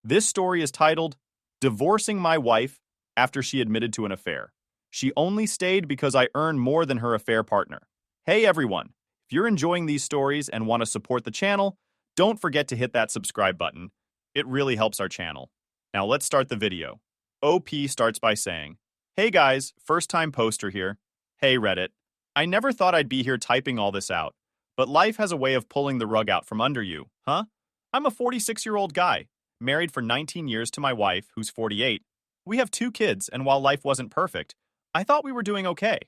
This story is titled, Divorcing My Wife After She Admitted to an Affair. She only stayed because I earned more than her affair partner. Hey everyone, if you're enjoying these stories and want to support the channel, don't forget to hit that subscribe button. It really helps our channel. Now let's start the video. OP starts by saying, Hey guys, first time poster here. Hey Reddit. I never thought I'd be here typing all this out, but life has a way of pulling the rug out from under you, huh? I'm a 46-year-old guy, married for 19 years to my wife, who's 48. We have 2 kids, and while life wasn't perfect, I thought we were doing okay,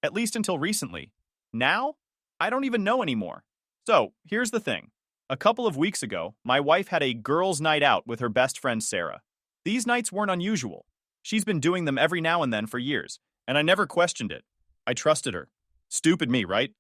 at least until recently. Now, I don't even know anymore. So, here's the thing. A couple of weeks ago, my wife had a girls' night out with her best friend Sarah. These nights weren't unusual. She's been doing them every now and then for years, and I never questioned it. I trusted her. Stupid me, right?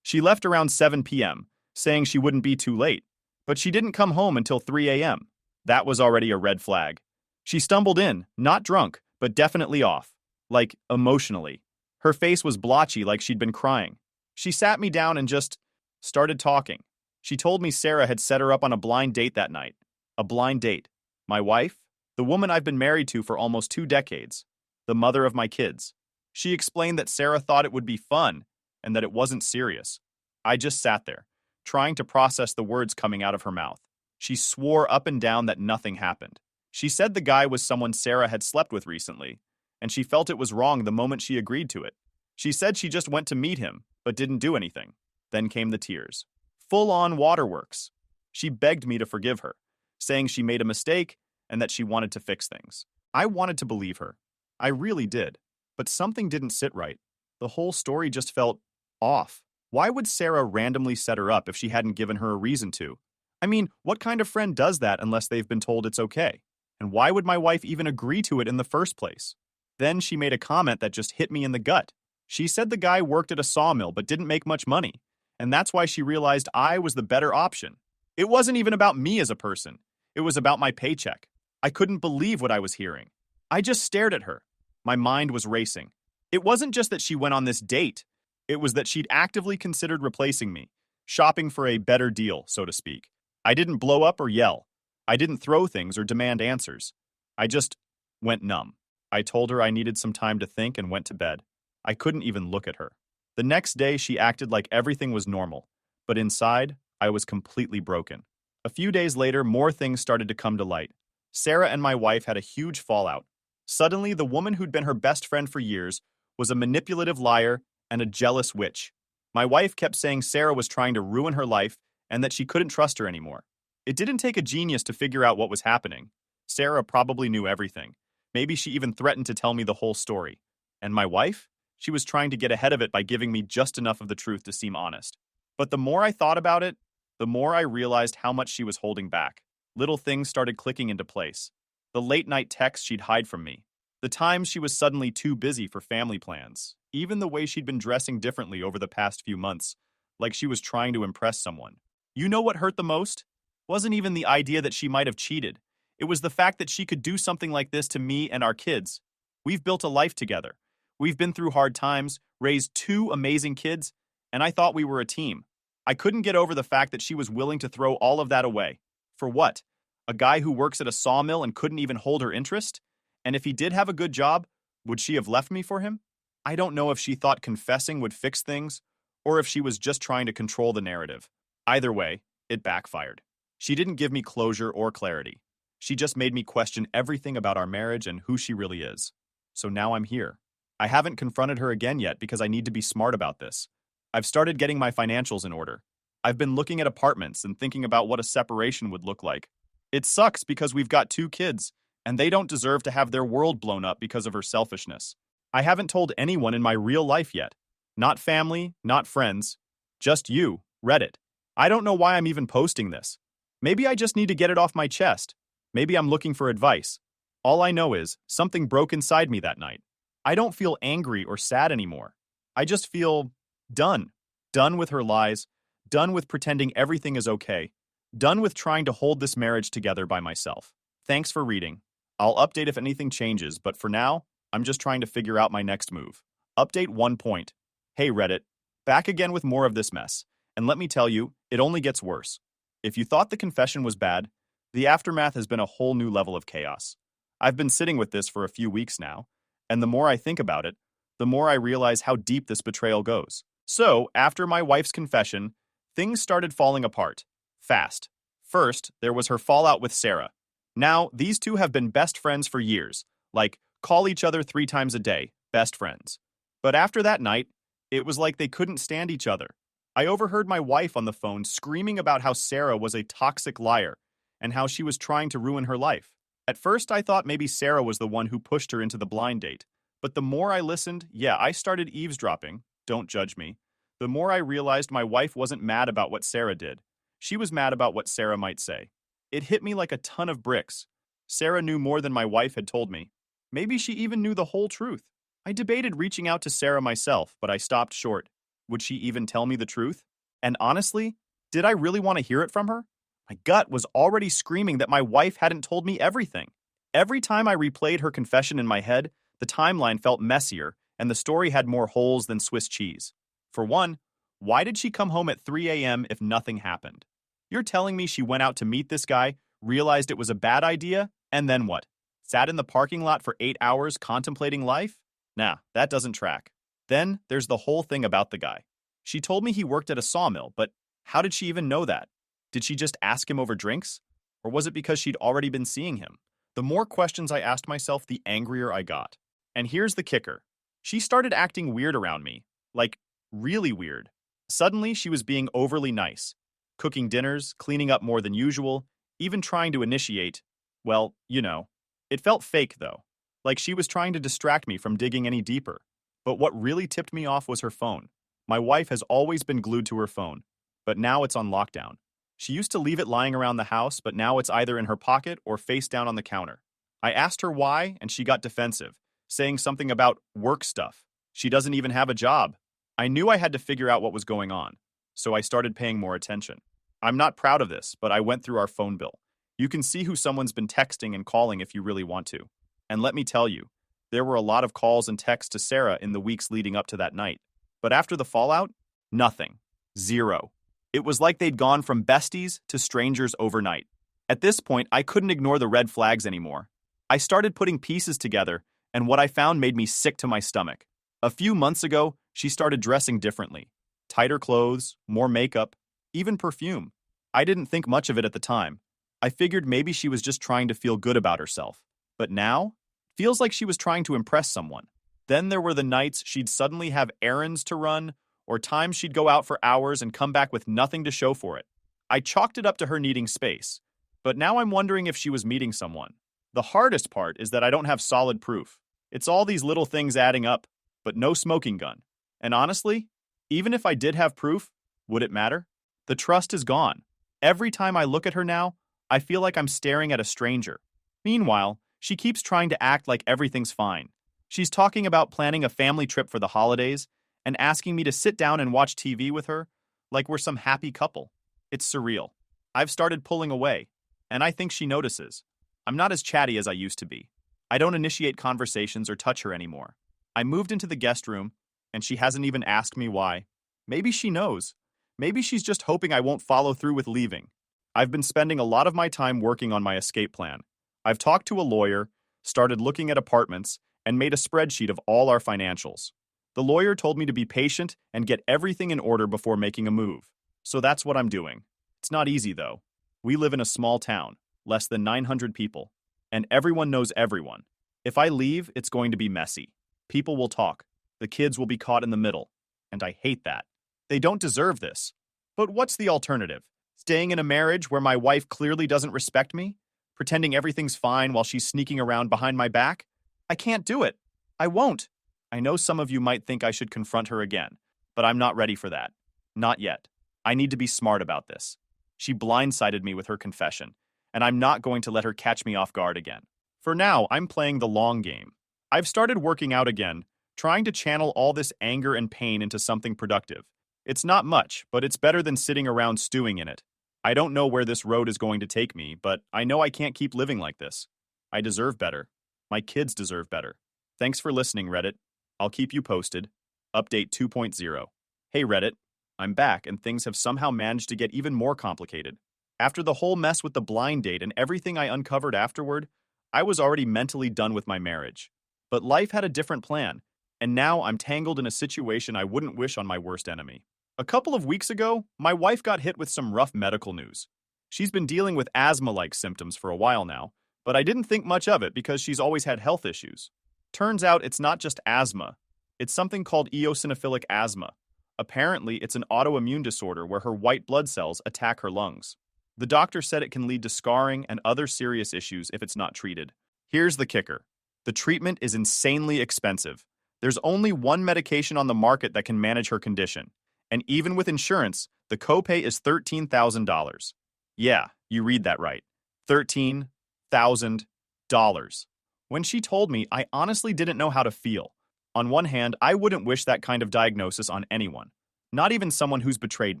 She left around 7 p.m., saying she wouldn't be too late, but she didn't come home until 3 a.m. That was already a red flag. She stumbled in, not drunk, but definitely off. Like, emotionally. Her face was blotchy like she'd been crying. She sat me down and just started talking. She told me Sarah had set her up on a blind date that night. A blind date. My wife? The woman I've been married to for almost 2 decades. The mother of my kids. She explained that Sarah thought it would be fun and that it wasn't serious. I just sat there, trying to process the words coming out of her mouth. She swore up and down that nothing happened. She said the guy was someone Sarah had slept with recently, and she felt it was wrong the moment she agreed to it. She said she just went to meet him, but didn't do anything. Then came the tears. Full-on waterworks. She begged me to forgive her, saying she made a mistake and that she wanted to fix things. I wanted to believe her. I really did. But something didn't sit right. The whole story just felt off. Why would Sarah randomly set her up if she hadn't given her a reason to? I mean, what kind of friend does that unless they've been told it's okay? And why would my wife even agree to it in the first place? Then she made a comment that just hit me in the gut. She said the guy worked at a sawmill but didn't make much money, and that's why she realized I was the better option. It wasn't even about me as a person. It was about my paycheck. I couldn't believe what I was hearing. I just stared at her. My mind was racing. It wasn't just that she went on this date. It was that she'd actively considered replacing me, shopping for a better deal, so to speak. I didn't blow up or yell. I didn't throw things or demand answers. I just went numb. I told her I needed some time to think and went to bed. I couldn't even look at her. The next day, she acted like everything was normal, but inside, I was completely broken. A few days later, more things started to come to light. Sarah and my wife had a huge fallout. Suddenly, the woman who'd been her best friend for years was a manipulative liar and a jealous witch. My wife kept saying Sarah was trying to ruin her life and that she couldn't trust her anymore. It didn't take a genius to figure out what was happening. Sarah probably knew everything. Maybe she even threatened to tell me the whole story. And my wife? She was trying to get ahead of it by giving me just enough of the truth to seem honest. But the more I thought about it, the more I realized how much she was holding back. Little things started clicking into place. The late-night texts she'd hide from me. The times she was suddenly too busy for family plans. Even the way she'd been dressing differently over the past few months, like she was trying to impress someone. You know what hurt the most? Wasn't even the idea that she might have cheated. It was the fact that she could do something like this to me and our kids. We've built a life together. We've been through hard times, raised 2 amazing kids, and I thought we were a team. I couldn't get over the fact that she was willing to throw all of that away. For what? A guy who works at a sawmill and couldn't even hold her interest? And if he did have a good job, would she have left me for him? I don't know if she thought confessing would fix things, or if she was just trying to control the narrative. Either way, it backfired. She didn't give me closure or clarity. She just made me question everything about our marriage and who she really is. So now I'm here. I haven't confronted her again yet because I need to be smart about this. I've started getting my financials in order. I've been looking at apartments and thinking about what a separation would look like. It sucks because we've got 2 kids, and they don't deserve to have their world blown up because of her selfishness. I haven't told anyone in my real life yet. Not family, not friends. Just you, Reddit. I don't know why I'm even posting this. Maybe I just need to get it off my chest. Maybe I'm looking for advice. All I know is, something broke inside me that night. I don't feel angry or sad anymore. I just feel done. Done with her lies. Done with pretending everything is okay. Done with trying to hold this marriage together by myself. Thanks for reading. I'll update if anything changes, but for now, I'm just trying to figure out my next move. Update 1 point. Hey Reddit, back again with more of this mess. And let me tell you, it only gets worse. If you thought the confession was bad, The aftermath has been a whole new level of chaos. I've been sitting with this for a few weeks now, and the more I think about it, the more I realize how deep this betrayal goes. So, after my wife's confession, things started falling apart. Fast. First, there was her fallout with Sarah. Now, these two have been best friends for years, like, call each other 3 times a day, best friends. But after that night, it was like they couldn't stand each other. I overheard my wife on the phone screaming about how Sarah was a toxic liar and how she was trying to ruin her life. At first, I thought maybe Sarah was the one who pushed her into the blind date. But the more I listened, I started eavesdropping. Don't judge me. The more I realized my wife wasn't mad about what Sarah did. She was mad about what Sarah might say. It hit me like a ton of bricks. Sarah knew more than my wife had told me. Maybe she even knew the whole truth. I debated reaching out to Sarah myself, but I stopped short. Would she even tell me the truth? And honestly, did I really want to hear it from her? My gut was already screaming that my wife hadn't told me everything. Every time I replayed her confession in my head, the timeline felt messier, and the story had more holes than Swiss cheese. For one, why did she come home at 3 a.m. if nothing happened? You're telling me she went out to meet this guy, realized it was a bad idea, and then what? Sat in the parking lot for 8 hours contemplating life? Nah, that doesn't track. Then there's the whole thing about the guy. She told me he worked at a sawmill, but how did she even know that? Did she just ask him over drinks? Or was it because she'd already been seeing him? The more questions I asked myself, the angrier I got. And here's the kicker. She started acting weird around me. Like, really weird. Suddenly, she was being overly nice. Cooking dinners, cleaning up more than usual, even trying to initiate. Well, you know. It felt fake, though. Like she was trying to distract me from digging any deeper. But what really tipped me off was her phone. My wife has always been glued to her phone, but now it's on lockdown. She used to leave it lying around the house, but now it's either in her pocket or face down on the counter. I asked her why, and she got defensive, saying something about work stuff. She doesn't even have a job. I knew I had to figure out what was going on, so I started paying more attention. I'm not proud of this, but I went through our phone bill. You can see who someone's been texting and calling if you really want to. And let me tell you, there were a lot of calls and texts to Sarah in the weeks leading up to that night. But after the fallout, nothing. Zero. It was like they'd gone from besties to strangers overnight. At this point, I couldn't ignore the red flags anymore. I started putting pieces together, and what I found made me sick to my stomach. A few months ago, she started dressing differently. Tighter clothes, more makeup, even perfume. I didn't think much of it at the time. I figured maybe she was just trying to feel good about herself. But now, feels like she was trying to impress someone. Then there were the nights she'd suddenly have errands to run, or times she'd go out for hours and come back with nothing to show for it. I chalked it up to her needing space, but now I'm wondering if she was meeting someone. The hardest part is that I don't have solid proof. It's all these little things adding up, but no smoking gun. And honestly, even if I did have proof, would it matter? The trust is gone. Every time I look at her now, I feel like I'm staring at a stranger. Meanwhile, she keeps trying to act like everything's fine. She's talking about planning a family trip for the holidays and asking me to sit down and watch TV with her like we're some happy couple. It's surreal. I've started pulling away, and I think she notices. I'm not as chatty as I used to be. I don't initiate conversations or touch her anymore. I moved into the guest room, and she hasn't even asked me why. Maybe she knows. Maybe she's just hoping I won't follow through with leaving. I've been spending a lot of my time working on my escape plan. I've talked to a lawyer, started looking at apartments, and made a spreadsheet of all our financials. The lawyer told me to be patient and get everything in order before making a move. So that's what I'm doing. It's not easy, though. We live in a small town, less than 900 people, and everyone knows everyone. If I leave, it's going to be messy. People will talk. The kids will be caught in the middle, and I hate that. They don't deserve this. But what's the alternative? Staying in a marriage where my wife clearly doesn't respect me? Pretending everything's fine while she's sneaking around behind my back? I can't do it. I won't. I know some of you might think I should confront her again, but I'm not ready for that. Not yet. I need to be smart about this. She blindsided me with her confession, and I'm not going to let her catch me off guard again. For now, I'm playing the long game. I've started working out again, trying to channel all this anger and pain into something productive. It's not much, but it's better than sitting around stewing in it. I don't know where this road is going to take me, but I know I can't keep living like this. I deserve better. My kids deserve better. Thanks for listening, Reddit. I'll keep you posted. Update 2.0. Hey, Reddit. I'm back, and things have somehow managed to get even more complicated. After the whole mess with the blind date and everything I uncovered afterward, I was already mentally done with my marriage. But life had a different plan, and now I'm tangled in a situation I wouldn't wish on my worst enemy. A couple of weeks ago, my wife got hit with some rough medical news. She's been dealing with asthma-like symptoms for a while now, but I didn't think much of it because she's always had health issues. Turns out it's not just asthma. It's something called eosinophilic asthma. Apparently, it's an autoimmune disorder where her white blood cells attack her lungs. The doctor said it can lead to scarring and other serious issues if it's not treated. Here's the kicker. The treatment is insanely expensive. There's only one medication on the market that can manage her condition. And even with insurance, the copay is $13,000. Yeah, you read that right. $13,000. When she told me, I honestly didn't know how to feel. On one hand, I wouldn't wish that kind of diagnosis on anyone, not even someone who's betrayed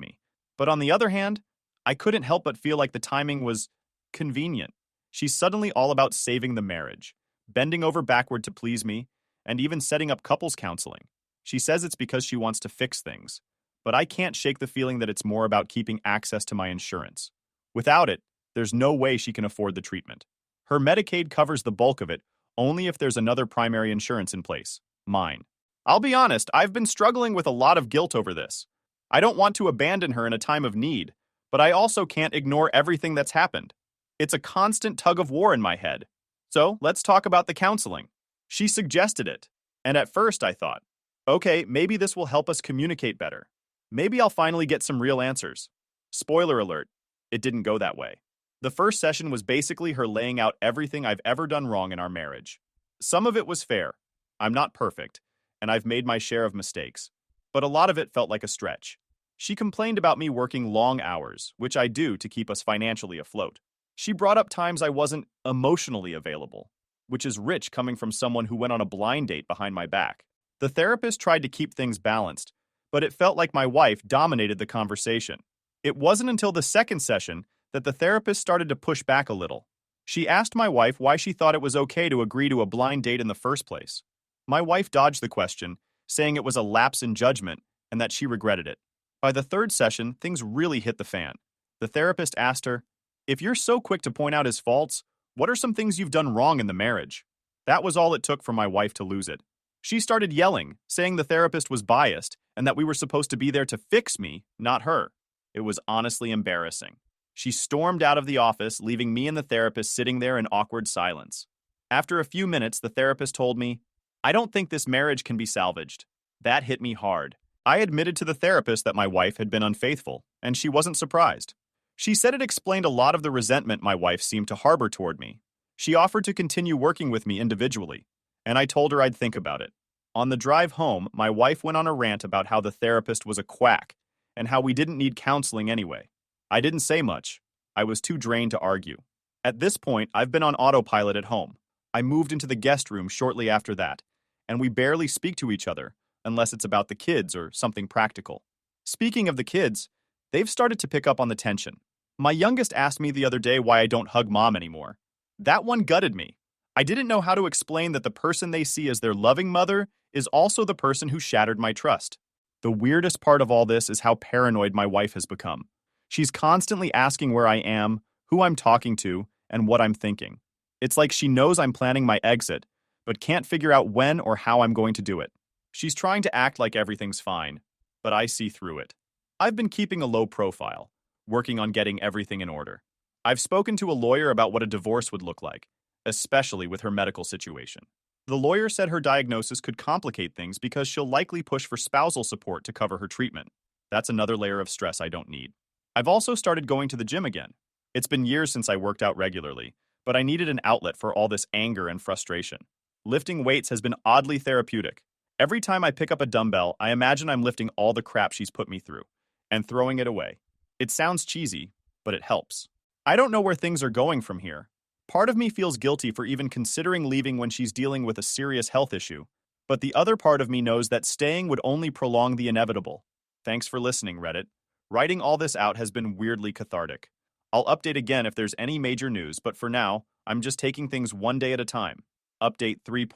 me. But on the other hand, I couldn't help but feel like the timing was convenient. She's suddenly all about saving the marriage, bending over backward to please me, and even setting up couples counseling. She says it's because she wants to fix things, but I can't shake the feeling that it's more about keeping access to my insurance. Without it, there's no way she can afford the treatment. Her Medicaid covers the bulk of it, only if there's another primary insurance in place, mine. I'll be honest, I've been struggling with a lot of guilt over this. I don't want to abandon her in a time of need, but I also can't ignore everything that's happened. It's a constant tug of war in my head. So let's talk about the counseling. She suggested it, and at first I thought, okay, maybe this will help us communicate better. Maybe I'll finally get some real answers. Spoiler alert, it didn't go that way. The first session was basically her laying out everything I've ever done wrong in our marriage. Some of it was fair. I'm not perfect, and I've made my share of mistakes. But a lot of it felt like a stretch. She complained about me working long hours, which I do to keep us financially afloat. She brought up times I wasn't emotionally available, which is rich coming from someone who went on a blind date behind my back. The therapist tried to keep things balanced, but it felt like my wife dominated the conversation. It wasn't until the second session that the therapist started to push back a little. She asked my wife why she thought it was okay to agree to a blind date in the first place. My wife dodged the question, saying it was a lapse in judgment and that she regretted it. By the third session, things really hit the fan. The therapist asked her, "If you're so quick to point out his faults, what are some things you've done wrong in the marriage?" That was all it took for my wife to lose it. She started yelling, saying the therapist was biased and that we were supposed to be there to fix me, not her. It was honestly embarrassing. She stormed out of the office, leaving me and the therapist sitting there in awkward silence. After a few minutes, the therapist told me, "I don't think this marriage can be salvaged." That hit me hard. I admitted to the therapist that my wife had been unfaithful, and she wasn't surprised. She said it explained a lot of the resentment my wife seemed to harbor toward me. She offered to continue working with me individually, and I told her I'd think about it. On the drive home, my wife went on a rant about how the therapist was a quack and how we didn't need counseling anyway. I didn't say much. I was too drained to argue. At this point, I've been on autopilot at home. I moved into the guest room shortly after that, and we barely speak to each other unless it's about the kids or something practical. Speaking of the kids, they've started to pick up on the tension. My youngest asked me the other day why I don't hug mom anymore. That one gutted me. I didn't know how to explain that the person they see as their loving mother is also the person who shattered my trust. The weirdest part of all this is how paranoid my wife has become. She's constantly asking where I am, who I'm talking to, and what I'm thinking. It's like she knows I'm planning my exit, but can't figure out when or how I'm going to do it. She's trying to act like everything's fine, but I see through it. I've been keeping a low profile, working on getting everything in order. I've spoken to a lawyer about what a divorce would look like, especially with her medical situation. The lawyer said her diagnosis could complicate things because she'll likely push for spousal support to cover her treatment. That's another layer of stress I don't need. I've also started going to the gym again. It's been years since I worked out regularly, but I needed an outlet for all this anger and frustration. Lifting weights has been oddly therapeutic. Every time I pick up a dumbbell, I imagine I'm lifting all the crap she's put me through and throwing it away. It sounds cheesy, but it helps. I don't know where things are going from here. Part of me feels guilty for even considering leaving when she's dealing with a serious health issue, but the other part of me knows that staying would only prolong the inevitable. Thanks for listening, Reddit. Writing all this out has been weirdly cathartic. I'll update again if there's any major news, but for now, I'm just taking things one day at a time. Update 3.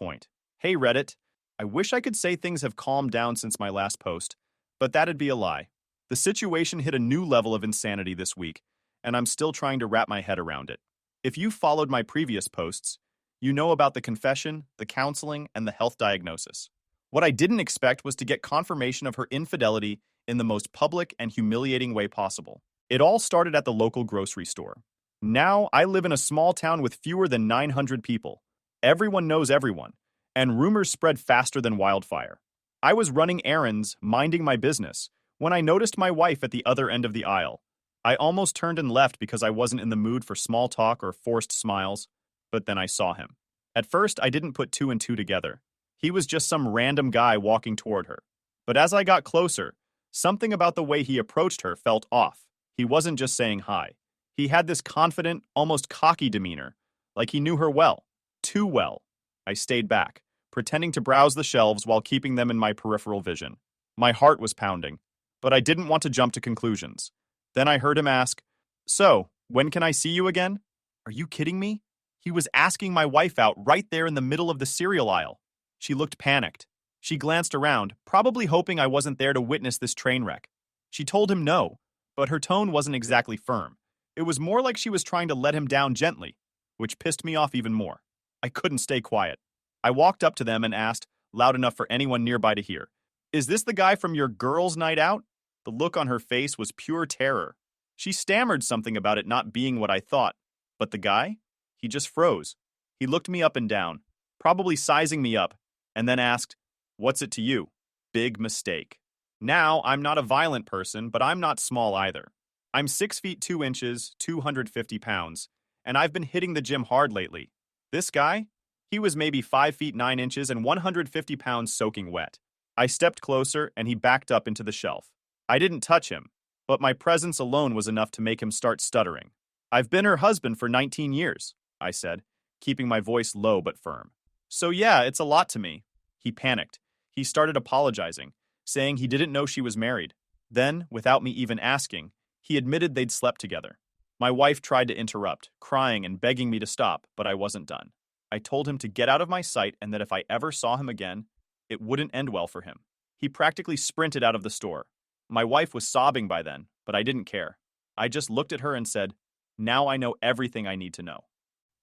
Hey Reddit, I wish I could say things have calmed down since my last post, but that'd be a lie. The situation hit a new level of insanity this week, and I'm still trying to wrap my head around it. If you followed my previous posts, you know about the confession, the counseling, and the health diagnosis. What I didn't expect was to get confirmation of her infidelity in the most public and humiliating way possible. It all started at the local grocery store. Now, I live in a small town with fewer than 900 people. Everyone knows everyone, and rumors spread faster than wildfire. I was running errands, minding my business, when I noticed my wife at the other end of the aisle. I almost turned and left because I wasn't in the mood for small talk or forced smiles, but then I saw him. At first, I didn't put two and two together. He was just some random guy walking toward her. But as I got closer, something about the way he approached her felt off. He wasn't just saying hi. He had this confident, almost cocky demeanor, like he knew her well. Too well. I stayed back, pretending to browse the shelves while keeping them in my peripheral vision. My heart was pounding, but I didn't want to jump to conclusions. Then I heard him ask, "So, when can I see you again?" Are you kidding me? He was asking my wife out right there in the middle of the cereal aisle. She looked panicked. She glanced around, probably hoping I wasn't there to witness this train wreck. She told him no, but her tone wasn't exactly firm. It was more like she was trying to let him down gently, which pissed me off even more. I couldn't stay quiet. I walked up to them and asked, loud enough for anyone nearby to hear, "Is this the guy from your girls' night out?" The look on her face was pure terror. She stammered something about it not being what I thought. But the guy? He just froze. He looked me up and down, probably sizing me up, and then asked, "What's it to you?" Big mistake. Now, I'm not a violent person, but I'm not small either. I'm 6 feet 2 inches, 250 pounds, and I've been hitting the gym hard lately. This guy? He was maybe 5 feet 9 inches and 150 pounds soaking wet. I stepped closer and he backed up into the shelf. I didn't touch him, but my presence alone was enough to make him start stuttering. "I've been her husband for 19 years, I said, keeping my voice low but firm. "So yeah, it's a lot to me." He panicked. He started apologizing, saying he didn't know she was married. Then, without me even asking, he admitted they'd slept together. My wife tried to interrupt, crying and begging me to stop, but I wasn't done. I told him to get out of my sight and that if I ever saw him again, it wouldn't end well for him. He practically sprinted out of the store. My wife was sobbing by then, but I didn't care. I just looked at her and said, "Now I know everything I need to know."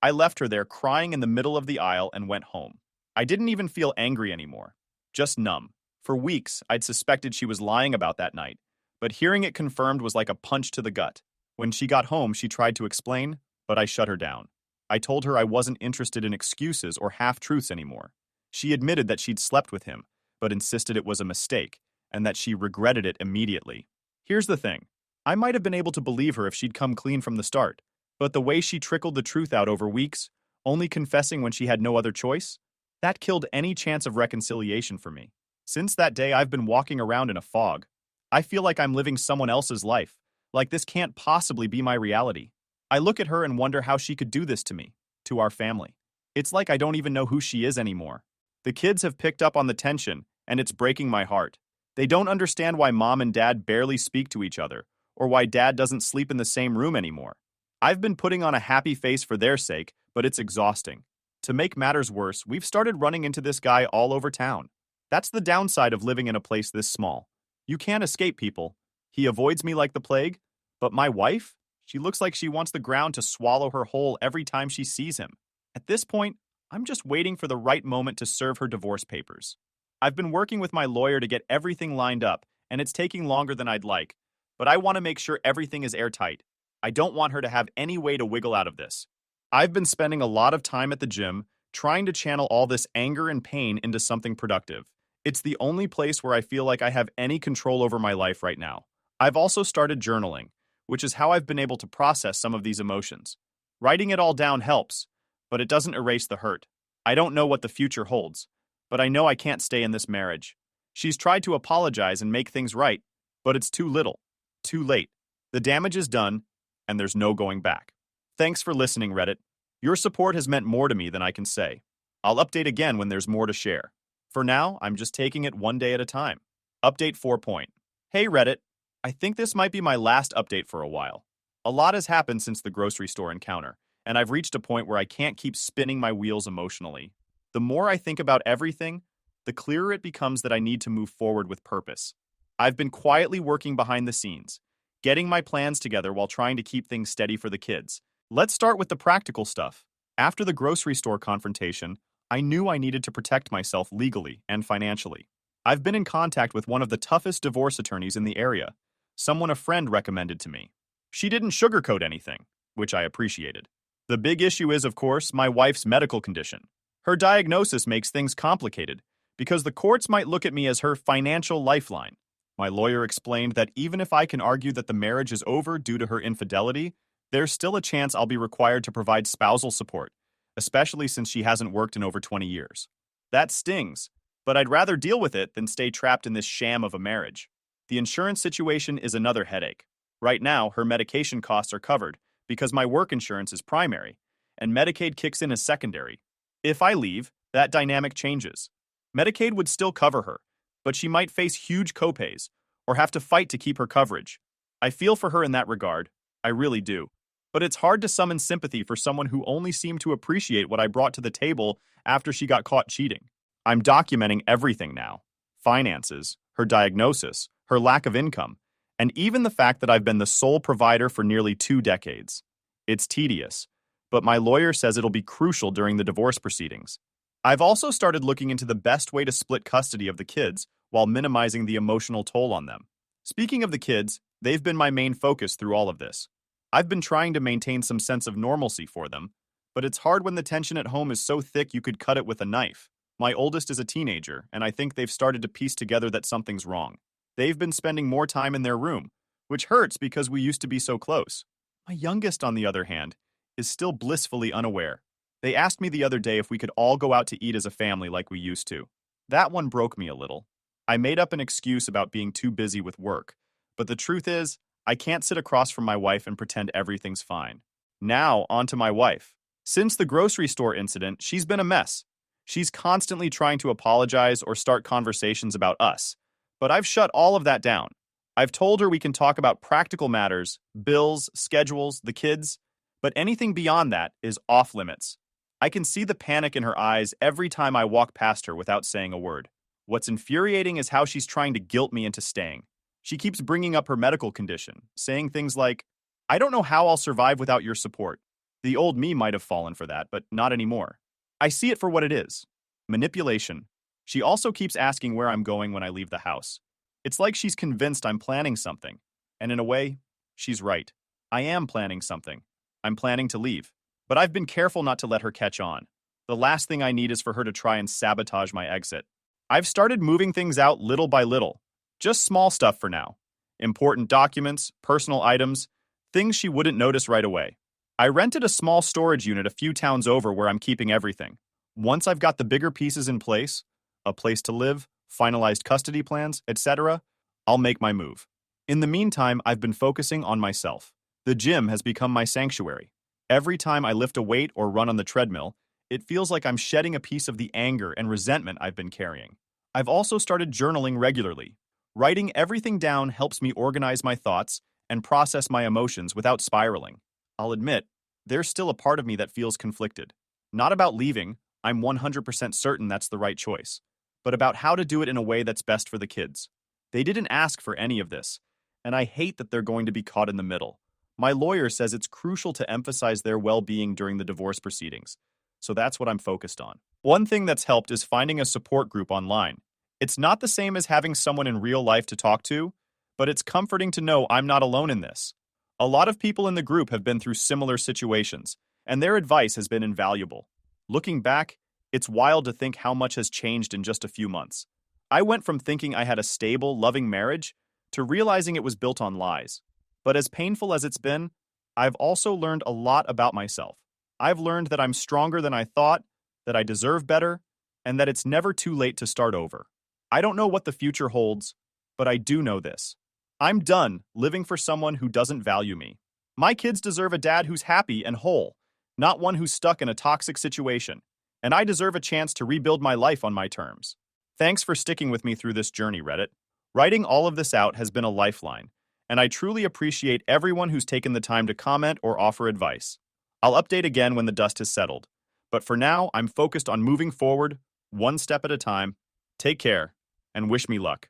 I left her there crying in the middle of the aisle and went home. I didn't even feel angry anymore, just numb. For weeks, I'd suspected she was lying about that night, but hearing it confirmed was like a punch to the gut. When she got home, she tried to explain, but I shut her down. I told her I wasn't interested in excuses or half-truths anymore. She admitted that she'd slept with him, but insisted it was a mistake, and that she regretted it immediately. Here's the thing. I might have been able to believe her if she'd come clean from the start, but the way she trickled the truth out over weeks, only confessing when she had no other choice, that killed any chance of reconciliation for me. Since that day, I've been walking around in a fog. I feel like I'm living someone else's life, like this can't possibly be my reality. I look at her and wonder how she could do this to me, to our family. It's like I don't even know who she is anymore. The kids have picked up on the tension, and it's breaking my heart. They don't understand why mom and dad barely speak to each other, or why dad doesn't sleep in the same room anymore. I've been putting on a happy face for their sake, but it's exhausting. To make matters worse, we've started running into this guy all over town. That's the downside of living in a place this small. You can't escape people. He avoids me like the plague, but my wife? She looks like she wants the ground to swallow her whole every time she sees him. At this point, I'm just waiting for the right moment to serve her divorce papers. I've been working with my lawyer to get everything lined up, and it's taking longer than I'd like, but I want to make sure everything is airtight. I don't want her to have any way to wiggle out of this. I've been spending a lot of time at the gym, trying to channel all this anger and pain into something productive. It's the only place where I feel like I have any control over my life right now. I've also started journaling, which is how I've been able to process some of these emotions. Writing it all down helps, but it doesn't erase the hurt. I don't know what the future holds, but I know I can't stay in this marriage. She's tried to apologize and make things right, but it's too little, too late. The damage is done, and there's no going back. Thanks for listening, Reddit. Your support has meant more to me than I can say. I'll update again when there's more to share. For now, I'm just taking it one day at a time. Update 4 point. Hey Reddit, I think this might be my last update for a while. A lot has happened since the grocery store encounter, and I've reached a point where I can't keep spinning my wheels emotionally. The more I think about everything, the clearer it becomes that I need to move forward with purpose. I've been quietly working behind the scenes, getting my plans together while trying to keep things steady for the kids. Let's start with the practical stuff. After the grocery store confrontation, I knew I needed to protect myself legally and financially. I've been in contact with one of the toughest divorce attorneys in the area, someone a friend recommended to me. She didn't sugarcoat anything, which I appreciated. The big issue is, of course, my wife's medical condition. Her diagnosis makes things complicated because the courts might look at me as her financial lifeline. My lawyer explained that even if I can argue that the marriage is over due to her infidelity, there's still a chance I'll be required to provide spousal support, especially since she hasn't worked in over 20 years. That stings, but I'd rather deal with it than stay trapped in this sham of a marriage. The insurance situation is another headache. Right now, her medication costs are covered because my work insurance is primary, and Medicaid kicks in as secondary. If I leave, that dynamic changes. Medicaid would still cover her, but she might face huge copays or have to fight to keep her coverage. I feel for her in that regard. I really do. But it's hard to summon sympathy for someone who only seemed to appreciate what I brought to the table after she got caught cheating. I'm documenting everything now. Finances, her diagnosis, her lack of income, and even the fact that I've been the sole provider for nearly 2 decades. It's tedious, but my lawyer says it'll be crucial during the divorce proceedings. I've also started looking into the best way to split custody of the kids while minimizing the emotional toll on them. Speaking of the kids, they've been my main focus through all of this. I've been trying to maintain some sense of normalcy for them, but it's hard when the tension at home is so thick you could cut it with a knife. My oldest is a teenager, and I think they've started to piece together that something's wrong. They've been spending more time in their room, which hurts because we used to be so close. My youngest, on the other hand, is still blissfully unaware. They asked me the other day if we could all go out to eat as a family like we used to. That one broke me a little. I made up an excuse about being too busy with work, but the truth is, I can't sit across from my wife and pretend everything's fine. Now, on to my wife. Since the grocery store incident, she's been a mess. She's constantly trying to apologize or start conversations about us, but I've shut all of that down. I've told her we can talk about practical matters, bills, schedules, the kids, but anything beyond that is off limits. I can see the panic in her eyes every time I walk past her without saying a word. What's infuriating is how she's trying to guilt me into staying. She keeps bringing up her medical condition, saying things like, "I don't know how I'll survive without your support." The old me might have fallen for that, but not anymore. I see it for what it is. Manipulation. She also keeps asking where I'm going when I leave the house. It's like she's convinced I'm planning something. And in a way, she's right. I am planning something. I'm planning to leave. But I've been careful not to let her catch on. The last thing I need is for her to try and sabotage my exit. I've started moving things out little by little. Just small stuff for now. Important documents, personal items, things she wouldn't notice right away. I rented a small storage unit a few towns over where I'm keeping everything. Once I've got the bigger pieces in place, a place to live, finalized custody plans, etc., I'll make my move. In the meantime, I've been focusing on myself. The gym has become my sanctuary. Every time I lift a weight or run on the treadmill, it feels like I'm shedding a piece of the anger and resentment I've been carrying. I've also started journaling regularly. Writing everything down helps me organize my thoughts and process my emotions without spiraling. I'll admit, there's still a part of me that feels conflicted. Not about leaving, I'm 100% certain that's the right choice, but about how to do it in a way that's best for the kids. They didn't ask for any of this, and I hate that they're going to be caught in the middle. My lawyer says it's crucial to emphasize their well-being during the divorce proceedings, so that's what I'm focused on. One thing that's helped is finding a support group online. It's not the same as having someone in real life to talk to, but it's comforting to know I'm not alone in this. A lot of people in the group have been through similar situations, and their advice has been invaluable. Looking back, it's wild to think how much has changed in just a few months. I went from thinking I had a stable, loving marriage to realizing it was built on lies. But as painful as it's been, I've also learned a lot about myself. I've learned that I'm stronger than I thought, that I deserve better, and that it's never too late to start over. I don't know what the future holds, but I do know this. I'm done living for someone who doesn't value me. My kids deserve a dad who's happy and whole, not one who's stuck in a toxic situation, and I deserve a chance to rebuild my life on my terms. Thanks for sticking with me through this journey, Reddit. Writing all of this out has been a lifeline, and I truly appreciate everyone who's taken the time to comment or offer advice. I'll update again when the dust has settled, but for now, I'm focused on moving forward, one step at a time. Take care, and wish me luck.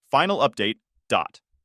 Final update.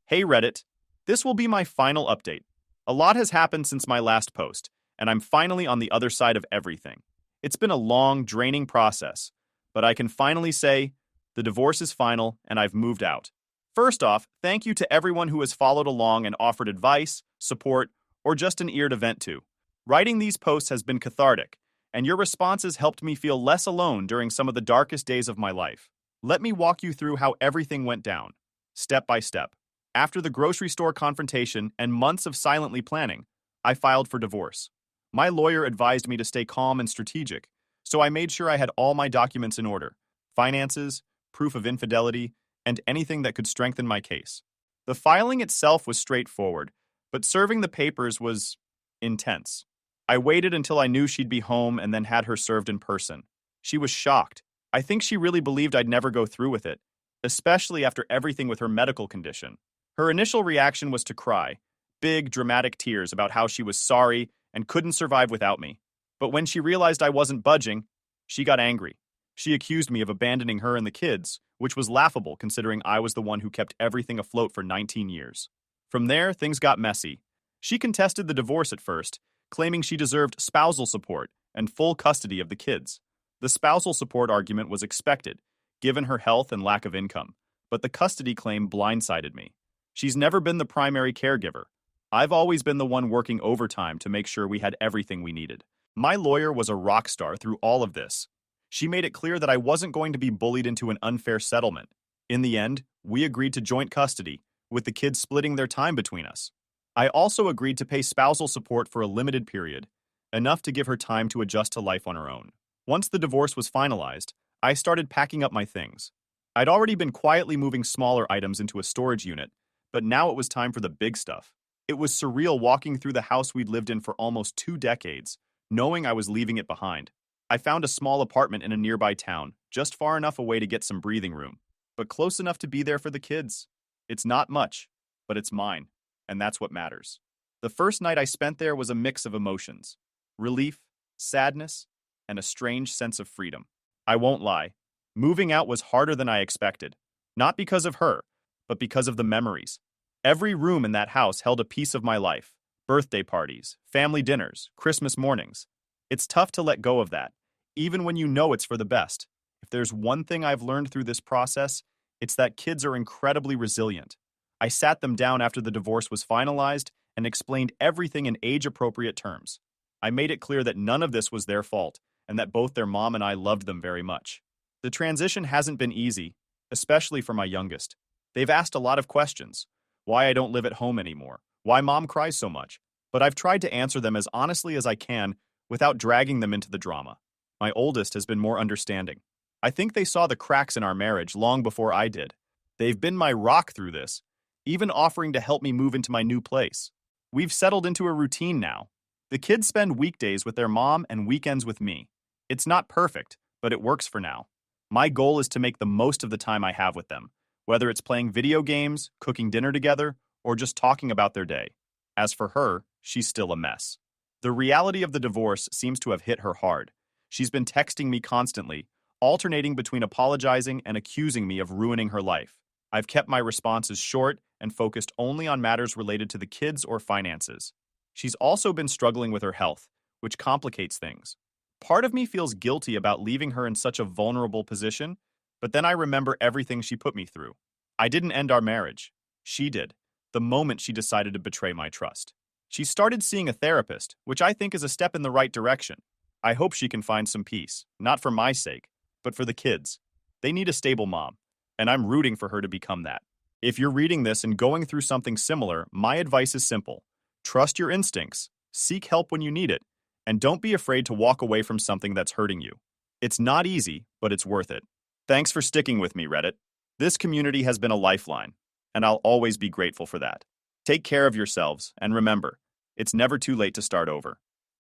Hey Reddit, This will be my final update. A lot has happened since my last post, and I'm finally on the other side of everything. It's been a long, draining process, but I can finally say the divorce is final and I've moved out. First off, thank you to everyone who has followed along and offered advice, support, or just an ear to vent to. Writing these posts has been cathartic, and your responses helped me feel less alone during some of the darkest days of my life. Let me walk you through how everything went down, step by step. After the grocery store confrontation and months of silently planning, I filed for divorce. My lawyer advised me to stay calm and strategic, so I made sure I had all my documents in order: finances, proof of infidelity, and anything that could strengthen my case. The filing itself was straightforward, but serving the papers was intense. I waited until I knew she'd be home and then had her served in person. She was shocked. I think she really believed I'd never go through with it, especially after everything with her medical condition. Her initial reaction was to cry, big, dramatic tears about how she was sorry and couldn't survive without me. But when she realized I wasn't budging, she got angry. She accused me of abandoning her and the kids, which was laughable considering I was the one who kept everything afloat for 19 years. From there, things got messy. She contested the divorce at first, claiming she deserved spousal support and full custody of the kids. The spousal support argument was expected, given her health and lack of income, but the custody claim blindsided me. She's never been the primary caregiver. I've always been the one working overtime to make sure we had everything we needed. My lawyer was a rock star through all of this. She made it clear that I wasn't going to be bullied into an unfair settlement. In the end, we agreed to joint custody, with the kids splitting their time between us. I also agreed to pay spousal support for a limited period, enough to give her time to adjust to life on her own. Once the divorce was finalized, I started packing up my things. I'd already been quietly moving smaller items into a storage unit, but now it was time for the big stuff. It was surreal walking through the house we'd lived in for almost 2 decades, knowing I was leaving it behind. I found a small apartment in a nearby town, just far enough away to get some breathing room, but close enough to be there for the kids. It's not much, but it's mine, and that's what matters. The first night I spent there was a mix of emotions: relief, sadness, and a strange sense of freedom. I won't lie, moving out was harder than I expected, not because of her, but because of the memories. Every room in that house held a piece of my life: birthday parties, family dinners, Christmas mornings. It's tough to let go of that, even when you know it's for the best. If there's one thing I've learned through this process, it's that kids are incredibly resilient. I sat them down after the divorce was finalized and explained everything in age-appropriate terms. I made it clear that none of this was their fault and that both their mom and I loved them very much. The transition hasn't been easy, especially for my youngest. They've asked a lot of questions: why I don't live at home anymore, why mom cries so much, but I've tried to answer them as honestly as I can without dragging them into the drama. My oldest has been more understanding. I think they saw the cracks in our marriage long before I did. They've been my rock through this, even offering to help me move into my new place. We've settled into a routine now. The kids spend weekdays with their mom and weekends with me. It's not perfect, but it works for now. My goal is to make the most of the time I have with them, whether it's playing video games, cooking dinner together, or just talking about their day. As for her, she's still a mess. The reality of the divorce seems to have hit her hard. She's been texting me constantly, alternating between apologizing and accusing me of ruining her life. I've kept my responses short and focused only on matters related to the kids or finances. She's also been struggling with her health, which complicates things. Part of me feels guilty about leaving her in such a vulnerable position, but then I remember everything she put me through. I didn't end our marriage. She did, the moment she decided to betray my trust. She started seeing a therapist, which I think is a step in the right direction. I hope she can find some peace, not for my sake, but for the kids. They need a stable mom, and I'm rooting for her to become that. If you're reading this and going through something similar, my advice is simple: trust your instincts, seek help when you need it, and don't be afraid to walk away from something that's hurting you. It's not easy, but it's worth it. Thanks for sticking with me, Reddit. This community has been a lifeline, and I'll always be grateful for that. Take care of yourselves, and remember, it's never too late to start over.